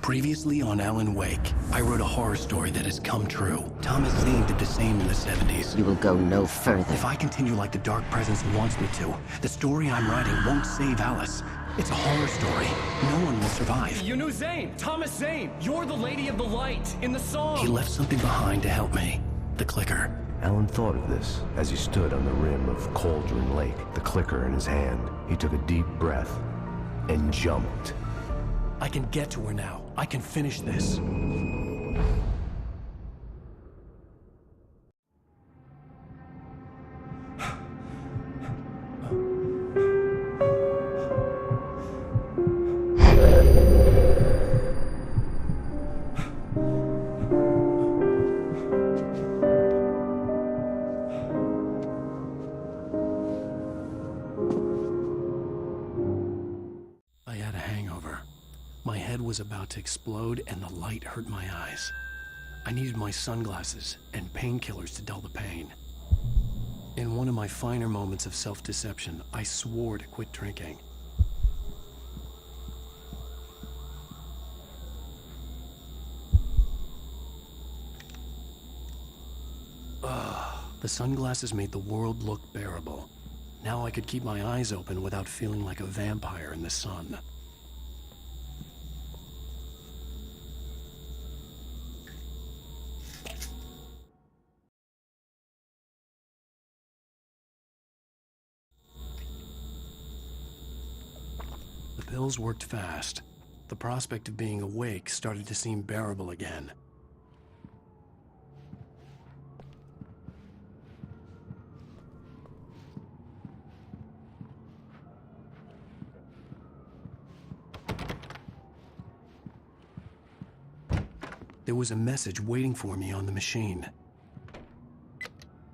Previously on AlanWake, I wrote a horror story that has come true. Thomas Zane did the same in the 70s. You will go no further. If I continue like the Dark Presence wants me to, the story I'm writing won't save Alice. It's a horror story. No one will survive. You knew Zane! Thomas Zane! You're the Lady of the Light in the song! He left something behind to help me. The clicker. Alan thought of this as he stood on the rim of Cauldron Lake, the clicker in his hand. He took a deep breath and jumped. I can get to her now. I can finish this. I had a hangover. My head was about to explode and the light hurt my eyes. I needed my sunglasses and painkillers to dull the pain. In one of my finer moments of self-deception, I swore to quit drinking. The sunglasses made the world look bearable. Now I could keep my eyes open without feeling like a vampire in the sun. The pills worked fast. The prospect of being awake started to seem bearable again. There was a message waiting for me on the machine.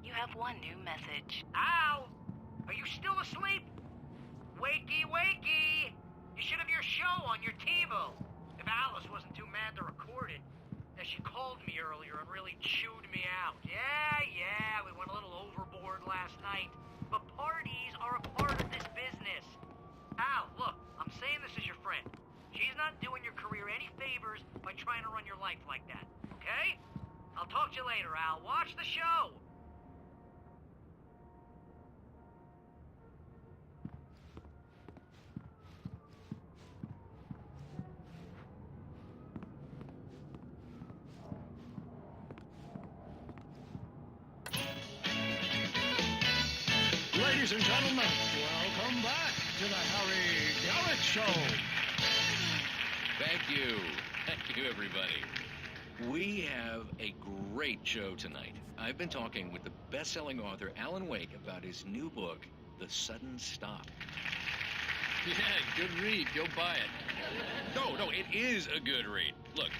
You have one new message. Al! Are you still asleep? Wakey, wakey! You should have your show on your TiVo. If Alice wasn't too mad to record it, as she called me earlier and really chewed me out. Yeah, we went a little overboard last night. But parties are a part of this business. Al, look, I'm saying this as your friend. She's not doing your career any favors by trying to run your life like that, okay? I'll talk to you later, Al. Watch the show! Ladies and gentlemen, welcome back to the Harry Garrett Show. Thank you. Thank you, everybody. We have a great show tonight. I've been talking with the best-selling author Alan Wake about his new book, The Sudden Stop. Yeah, good read. Go buy it. No, it is a good read. Look,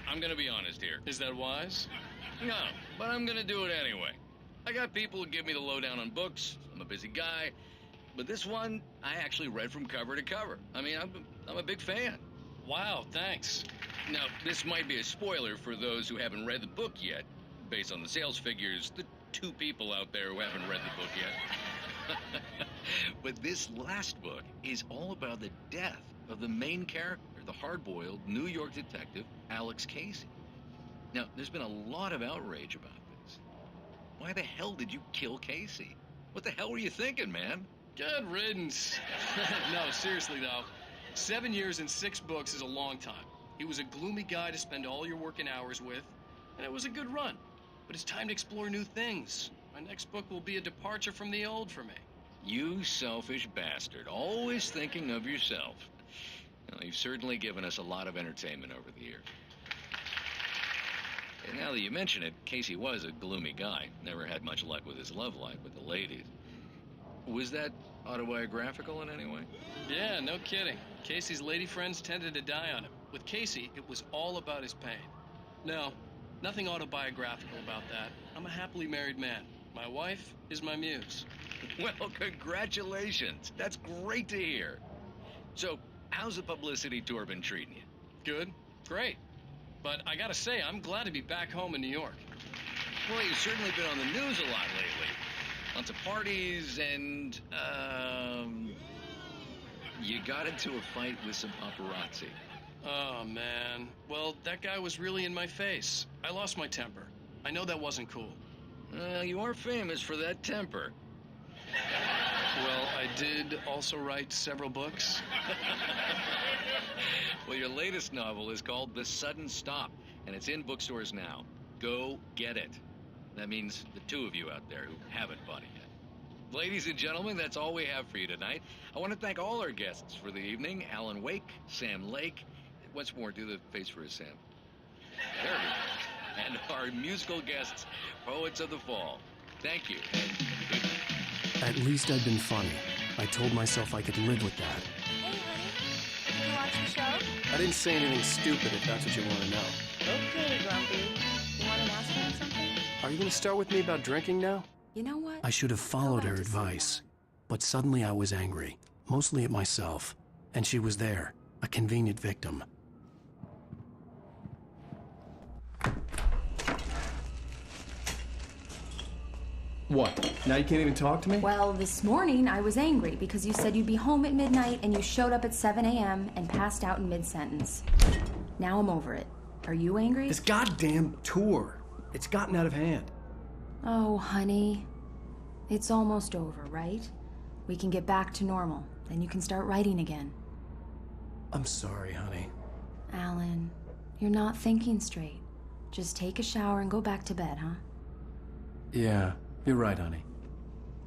I'm gonna be honest here. Is that wise? No, but I'm gonna do it anyway. I got people who give me the lowdown on books. I'm a busy guy. But this one, I actually read from cover to cover. I mean, I'm a big fan. Wow, thanks. Now, this might be a spoiler for those who haven't read the book yet. Based on the sales figures, the 2 people out there who haven't read the book yet. But this last book is all about the death of the main character, the hard-boiled New York detective, Alex Casey. Now, there's been a lot of outrage about this. Why the hell did you kill Casey? What the hell were you thinking, man? Good riddance. No, seriously, though. 7 years and 6 books is a long time. He was a gloomy guy to spend all your working hours with, and it was a good run. But it's time to explore new things. My next book will be a departure from the old for me. You selfish bastard, always thinking of yourself. Well, you've certainly given us a lot of entertainment over the years. And now that you mention it, Casey was a gloomy guy. Never had much luck with his love life with the ladies. Was that autobiographical in any way? Yeah, no kidding. Casey's lady friends tended to die on him. With Casey, it was all about his pain. No, nothing autobiographical about that. I'm a happily married man. My wife is my muse. Well, congratulations. That's great to hear. So, how's the publicity tour been treating you? Good. Great. But I gotta say, I'm glad to be back home in New York. Well, you've certainly been on the news a lot lately. Lots of parties and, you got into a fight with some paparazzi. Oh, man. Well, that guy was really in my face. I lost my temper. I know that wasn't cool. You are famous for that temper. Well, I did also write several books. Well, your latest novel is called The Sudden Stop, and it's in bookstores now. Go get it. That means the two of you out there who haven't bought it yet. Ladies and gentlemen, that's all we have for you tonight. I want to thank all our guests for the evening. Alan Wake, Sam Lake. Once more, do the face for us, Sam. There we go. And our musical guests, Poets of the Fall. Thank you. And good night. At least I'd been funny. I told myself I could live with that. Hey, honey. Did you watch the show? I didn't say anything stupid if that's what you want to know. Okay, Grumpy. You want an ask me something? Are you going to start with me about drinking now? You know what? I should have followed Go her back to advice. But suddenly I was angry, mostly at myself. And she was there, a convenient victim. What? Now you can't even talk to me? Well, this morning I was angry because you said you'd be home at midnight and you showed up at 7 a.m. and passed out in mid-sentence. Now I'm over it. Are you angry? This goddamn tour. It's gotten out of hand. Oh, honey. It's almost over, right? We can get back to normal. Then you can start writing again. I'm sorry, honey. Alan, you're not thinking straight. Just take a shower and go back to bed, huh? Yeah, you're right, honey.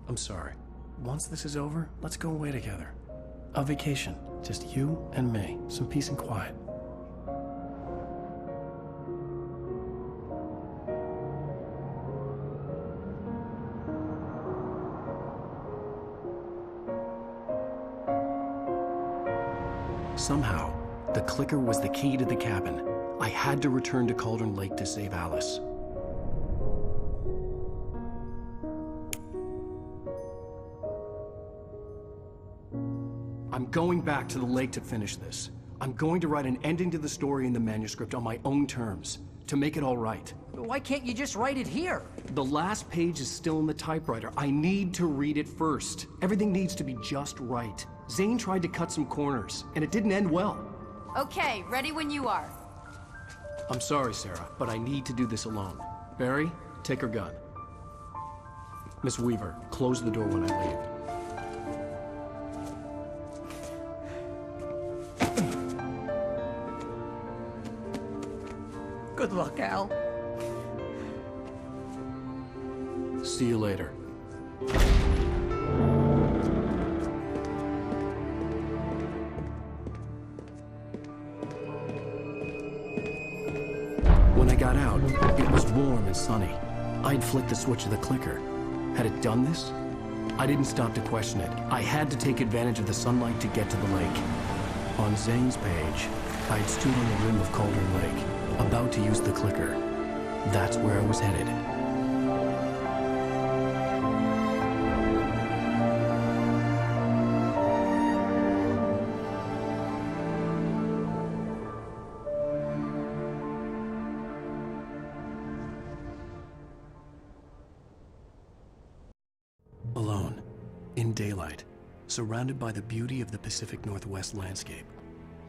I'm sorry. Once this is over, let's go away together. A vacation. Just you and me. Some peace and quiet. Somehow, the clicker was the key to the cabin. I had to return to Cauldron Lake to save Alice. I'm going back to the lake to finish this. I'm going to write an ending to the story in the manuscript on my own terms, to make it all right. Why can't you just write it here? The last page is still in the typewriter. I need to read it first. Everything needs to be just right. Zane tried to cut some corners, and it didn't end well. Okay, ready when you are. I'm sorry, Sarah, but I need to do this alone. Barry, take her gun. Miss Weaver, close the door when I leave. Good luck, Al. See you later. When I got out, it was warm and sunny. I'd flicked the switch of the clicker. Had it done this? I didn't stop to question it. I had to take advantage of the sunlight to get to the lake. On Zane's page, I'd stood on the rim of Cauldron Lake, about to use the clicker. That's where I was headed. Alone, in daylight, surrounded by the beauty of the Pacific Northwest landscape.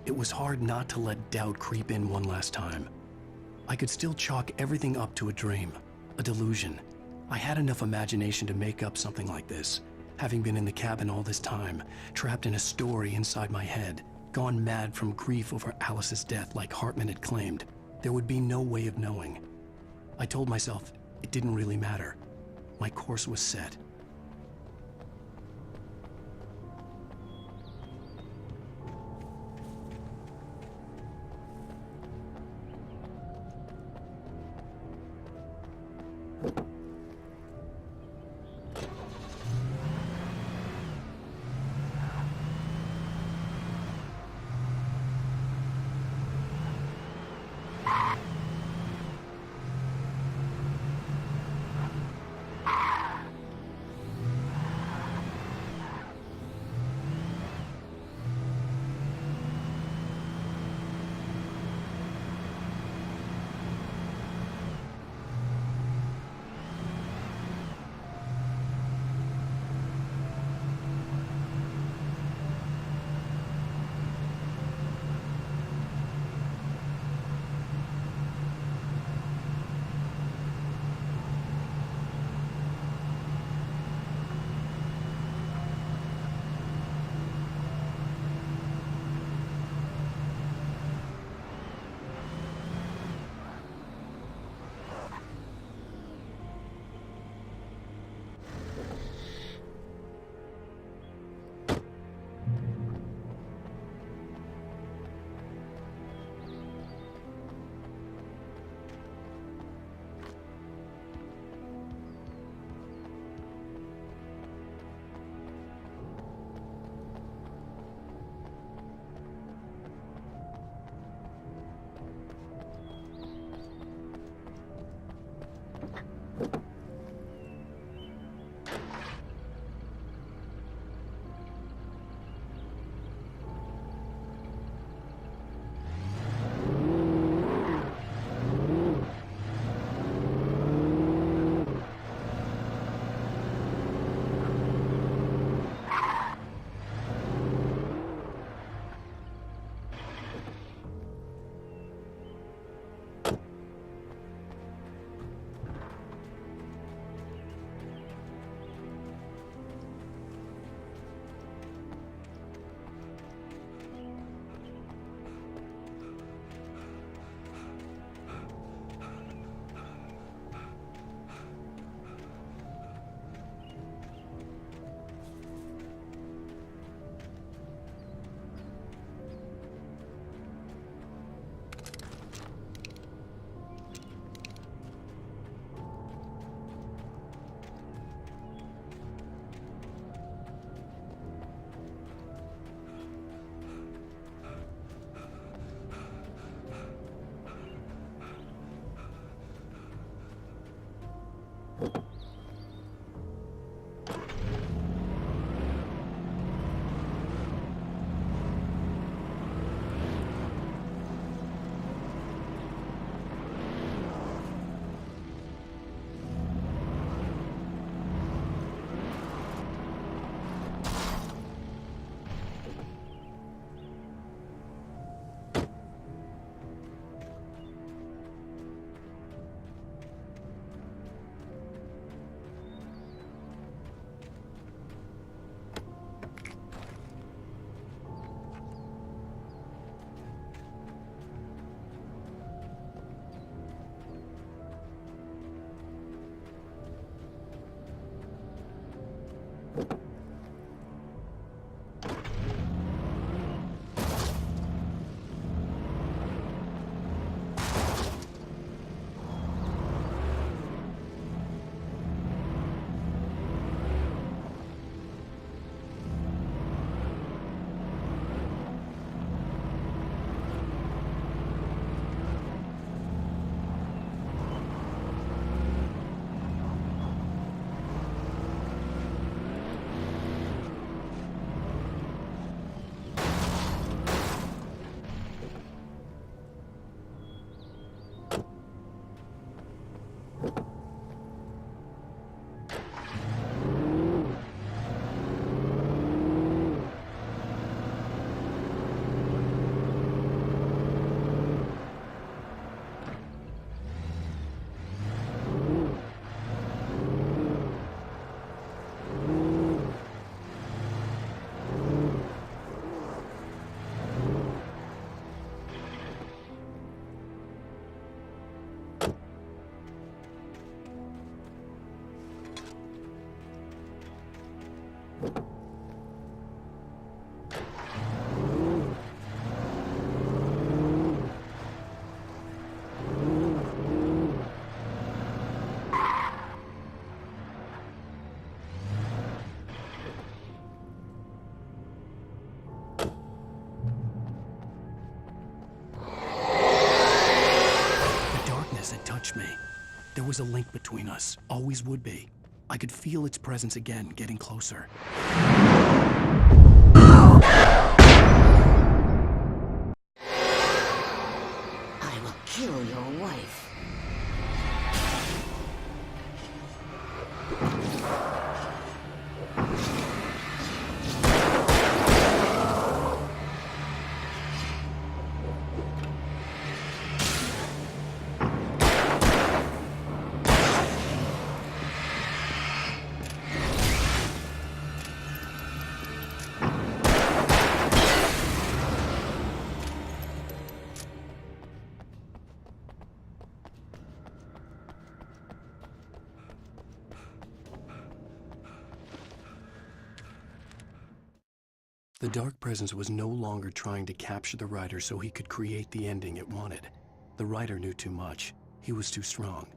It was hard not to let doubt creep in one last time. I could still chalk everything up to a dream, a delusion. I had enough imagination to make up something like this, having been in the cabin all this time, trapped in a story inside my head, gone mad from grief over Alice's death like Hartman had claimed. There would be no way of knowing. I told myself it didn't really matter. My course was set. touch me. There was a link between us, always would be. I could feel its presence again, getting closer. I will kill your wife. The dark presence was no longer trying to capture the writer so he could create the ending it wanted. The writer knew too much. He was too strong.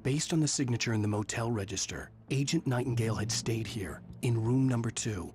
Based on the signature in the motel register, Agent Nightingale had stayed here, in room number 2.